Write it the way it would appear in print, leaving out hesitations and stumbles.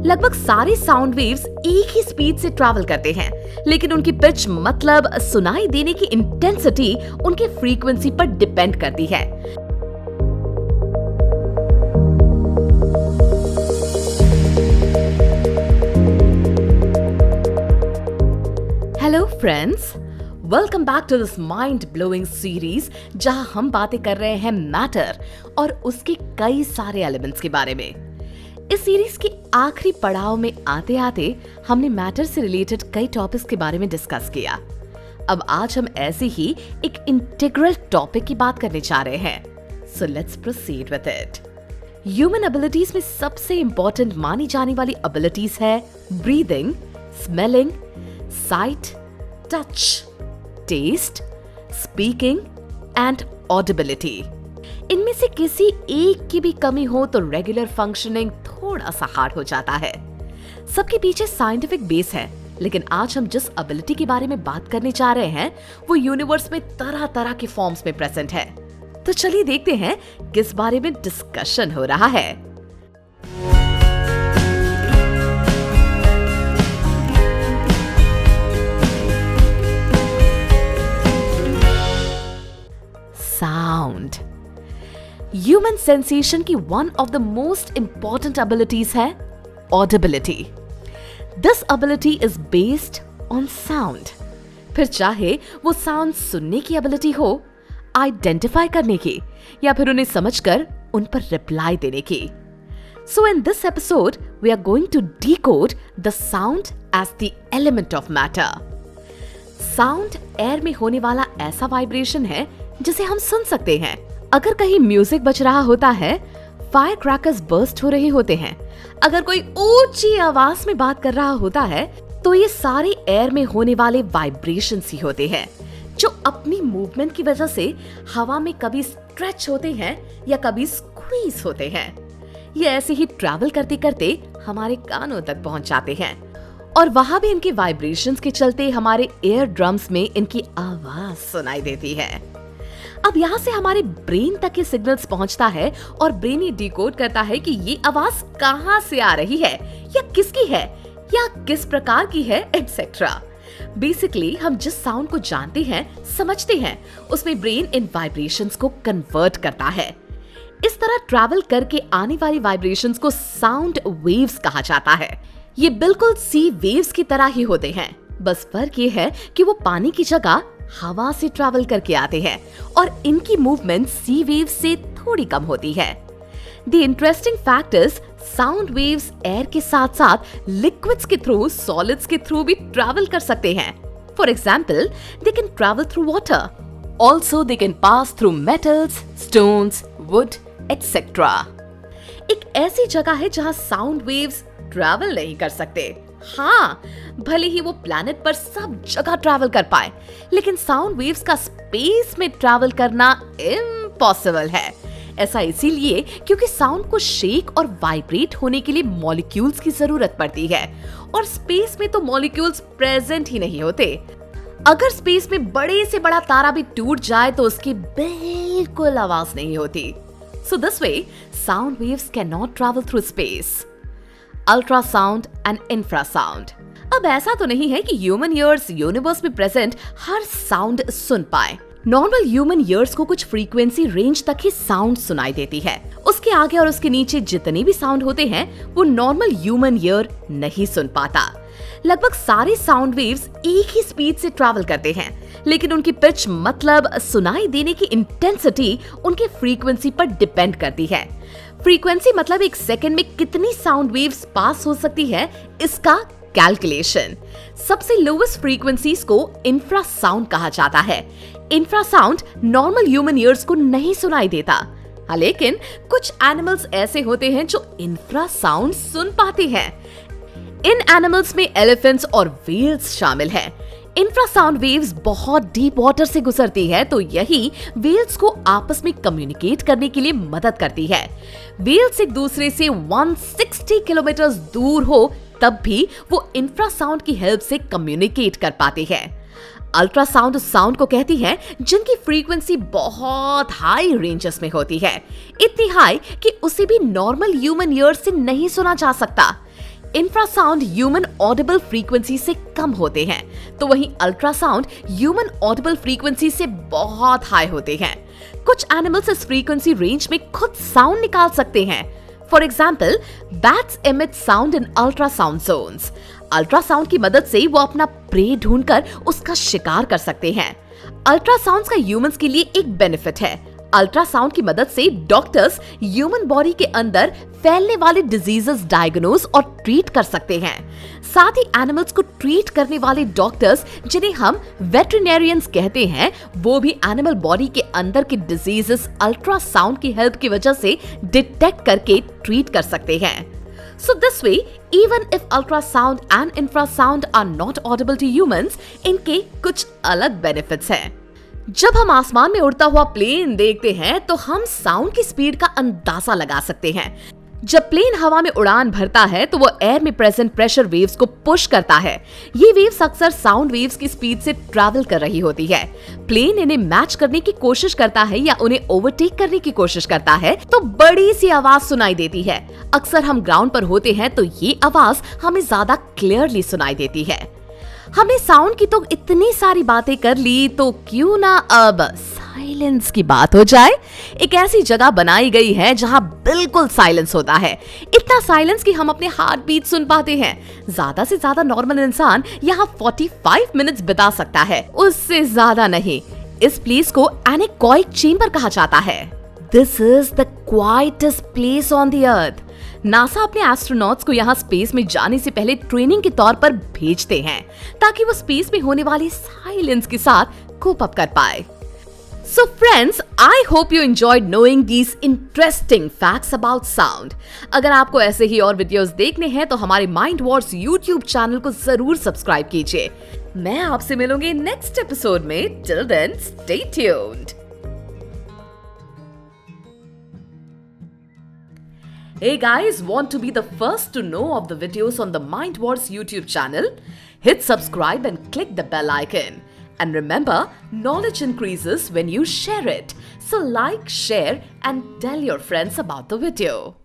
लगभग सारे sound waves एक ही स्पीड से ट्रैवल करते हैं, लेकिन उनकी पिच मतलब सुनाई देने की इंटेंसिटी उनके फ्रीक्वेंसी पर डिपेंड करती है। Hello friends, welcome back to this mind blowing series, जहां हम बातें कर रहे हैं मैटर और उसके कई सारे एलिमेंट्स के बारे में। इस सीरीज के आखिरी पड़ाव में आते आते हमने मैटर से रिलेटेड कई टॉपिक्स के बारे में डिस्कस किया। अब आज हम ऐसे ही एक इंटीग्रल टॉपिक की बात करने जा रहे हैं। So let's proceed with it. Human abilities में सबसे इंपॉर्टेंट मानी जाने वाली एबिलिटीज है breathing, smelling, sight, touch, taste, speaking and audibility. इनमें से किसी एक की भी कमी हो तो रेगुलर फंक्शनिंग थोड़ा सा हार्ड हो जाता है। सबके पीछे साइंटिफिक बेस है, लेकिन आज हम जिस एबिलिटी के बारे में बात करने जा रहे हैं वो यूनिवर्स में तरह तरह के फॉर्म्स में प्रेजेंट है। तो चलिए देखते हैं किस बारे में डिस्कशन हो रहा है। साउंड। ह्यूमन सेंसेशन की one of the most important abilities है audibility. This ability is based on sound. फिर चाहे वो साउंड सुनने की एबिलिटी हो, आइडेंटिफाई करने की, या फिर उन्हें समझकर उन पर रिप्लाई देने की। So in this episode we are going to decode the sound as the element of matter. Sound air में होने वाला ऐसा वाइब्रेशन है जिसे हम सुन सकते हैं। अगर कहीं म्यूजिक बज रहा होता है, फायर क्रैकर्स बर्स्ट हो रहे होते हैं, अगर कोई ऊंची आवाज में बात कर रहा होता है, तो ये सारे एयर में होने वाले वाइब्रेशंस ही होते हैं, जो अपनी मूवमेंट की वजह से हवा में कभी स्ट्रेच होते हैं या कभी स्क्वीज होते हैं। ये ऐसे ही ट्रैवल करते करते हमारे कानों तक पहुंच जाते हैं और वहां भी इनके वाइब्रेशंस के चलते हमारे एयर ड्रम्स में इनकी आवाज सुनाई देती है। अब यहाँ से हमारे ब्रेन तक ये सिग्नल्स पहुंचता है और ब्रेन ये डिकोड करता है कि ये आवाज कहाँ से आ रही है, या किसकी है, या किस प्रकार की है, एटसेट्रा। बेसिकली हम जिस साउंड को जानते हैं, समझते हैं, उसमें ब्रेन इन वाइब्रेशंस को कन्वर्ट करता है। इस तरह ट्रैवल करके आने वाली वाइब्रेशंस को साउंड वेव्स कहा जाता है। ये बिल्कुल सी वेव्स की तरह ही होते हैं, बस फर्क ये है कि वो पानी की जगह हवा से ट्रैवल करके आते हैं और इनकी मूवमेंट सी वेव्स से थोड़ी कम होती है। The interesting fact is sound waves air के साथ साथ लिक्विड्स के थ्रू, सॉलिड्स के थ्रू भी ट्रैवल कर सकते हैं। For example, they can travel through water. Also they can pass through metals, stones, would etcetera. एक ऐसी जगह है जहां साउंड वेव्स ट्रैवल नहीं कर सकते। हाँ, भले ही वो प्लैनेट पर सब जगह ट्रैवल कर पाए, लेकिन साउंड वेव्स का स्पेस में ट्रैवल करना इम्पॉसिबल है। ऐसा इसीलिए क्योंकि साउंड को शेक और वाइब्रेट होने के लिए मॉलिक्यूल्स की जरूरत पड़ती है, और स्पेस में तो मॉलिक्यूल्स प्रेजेंट ही नहीं होते। अगर स्पेस में बड़े से बड़ा तारा भी टूट जाए तो उसकी बिल्कुल आवाज नहीं होती। So this way sound waves can not travel through space. Ultrasound and infrasound. अब ऐसा तो नहीं है कि ह्यूमन ईयर्स यूनिवर्स में प्रेजेंट हर साउंड सुन पाए। नॉर्मल ह्यूमन ईयर्स को कुछ फ्रीक्वेंसी रेंज तक ही साउंड सुनाई देती है। उसके आगे और उसके नीचे जितने भी साउंड होते हैं वो नॉर्मल ह्यूमन ईयर नहीं सुन पाता। लगभग सारे साउंड वेव्स एक ही स्पीड से ट्रैवल करते हैं, लेकिन उनकी पिच मतलब सुनाई देने की इंटेंसिटी उनके फ्रीक्वेंसी पर डिपेंड करती है। फ्रीक्वेंसी मतलब एक सेकंड में कितनी साउंड वेव्स पास हो सकती है, इसका कैलकुलेशन। सबसे लोवेस्ट फ्रीक्वेंसीज को इंफ्रासाउंड कहा जाता है। इंफ्रासाउंड नॉर्मल ह्यूमन ईयर्स को नहीं सुनाई देता, लेकिन कुछ एनिमल्स ऐसे होते हैं जो इंफ्रासाउंड सुन पाते हैं। इन एनिमल्स में एलिफेंट्स और व्हेल्स शामिल हैं। इंफ्रासाउंड वेव्स बहुत डीप वाटर से गुजरती है, तो यही व्हेल्स को आपस में कम्युनिकेट करने के लिए मदद करती है। व्हेल्स एक दूसरे से 160 किलोमीटर दूर हो तब भी वो इंफ्रासाउंड की हेल्प से कम्युनिकेट कर पाते हैं। अल्ट्रासाउंड उस साउंड को कहती है जिनकी फ्रीक्वेंसी बहुत हाई रेंजेस में होती है, इतनी हाई कि उसे भी नॉर्मल ह्यूमन ईयर से नहीं सुना जा सकता। इंफ्रासाउंड ह्यूमन ऑडिबल फ्रीक्वेंसी से कम होते हैं, तो वहीं अल्ट्रासाउंड ह्यूमन ऑडिबल फ्रीक्वेंसी से बहुत हाई होते हैं। कुछ एनिमल्स इस फ्रीक्वेंसी रेंज में खुद साउंड निकाल सकते हैं। For example, bats emit sound in ultrasound zones. Ultrasound की मदद से वो अपना प्रे ढूंढकर उसका शिकार कर सकते हैं। अल्ट्रासाउंड का ह्यूमंस के लिए एक बेनिफिट है। अल्ट्रासाउंड की मदद से डॉक्टर्स ह्यूमन बॉडी के अंदर फैलने वाले डिजीजेस डायग्नोज और ट्रीट कर सकते हैं। साथ ही एनिमल्स को ट्रीट करने वाले डॉक्टर्स, जिन्हें हम वेटरिनेरियंस कहते हैं, वो भी एनिमल बॉडी के अंदर के डिजीजेस अल्ट्रासाउंड की हेल्प की वजह से डिटेक्ट करके ट्रीट कर सकते हैं। So this way, even if ultrasound and infrasound are not audible to humans, इनके कुछ अलग बेनिफिट्स हैं। जब हम आसमान में उड़ता हुआ प्लेन देखते हैं तो हम साउंड की स्पीड का अंदाजा लगा सकते हैं। जब प्लेन हवा में उड़ान भरता है तो वो एयर में प्रेजेंट प्रेशर वेव्स को पुश करता है। ये वेव्स अक्सर साउंड वेव्स की स्पीड से ट्रैवल कर रही होती है। प्लेन इन्हें मैच करने की कोशिश करता है या उन्हें ओवरटेक करने की कोशिश करता है तो बड़ी सी आवाज सुनाई देती है। अक्सर हम ग्राउंड पर होते हैं तो ये आवाज हमें ज्यादा क्लियरली सुनाई देती है। हमने साउंड की तो इतनी सारी बातें कर ली, तो क्यों ना अब साइलेंस की बात हो जाए। एक ऐसी जगह बनाई गई है जहां बिल्कुल साइलेंस होता है। इतना साइलेंस कि हम अपने हार्ट बीट सुन पाते हैं। ज्यादा से ज्यादा नॉर्मल इंसान यहाँ 45 मिनट्स बिता सकता है, उससे ज्यादा नहीं। इस प्लेस को एनेकॉइक चेंबर कहा जाता है। This is the quietest place on the earth. NASA अपने एस्ट्रोनॉट्स को यहाँ स्पेस में जाने से पहले ट्रेनिंग के तौर पर भेजते हैं, ताकि वो स्पेस में होने वाली साइलेंस के साथ कोप अप कर पाए। So friends, I hope you enjoyed knowing these interesting facts about sound. अगर आपको ऐसे ही और वीडियोस देखने हैं तो हमारे माइंड वॉर्स यूट्यूब चैनल को जरूर सब्सक्राइब कीजिए। मैं आपसे मिलूंगी नेक्स्ट एपिसोड में। Till then, stay tuned. Hey guys, want to be the first to know of the videos on the Mind Wars YouTube channel? Hit subscribe and click the bell icon. And remember, knowledge increases when you share it. So like, share and tell your friends about the video.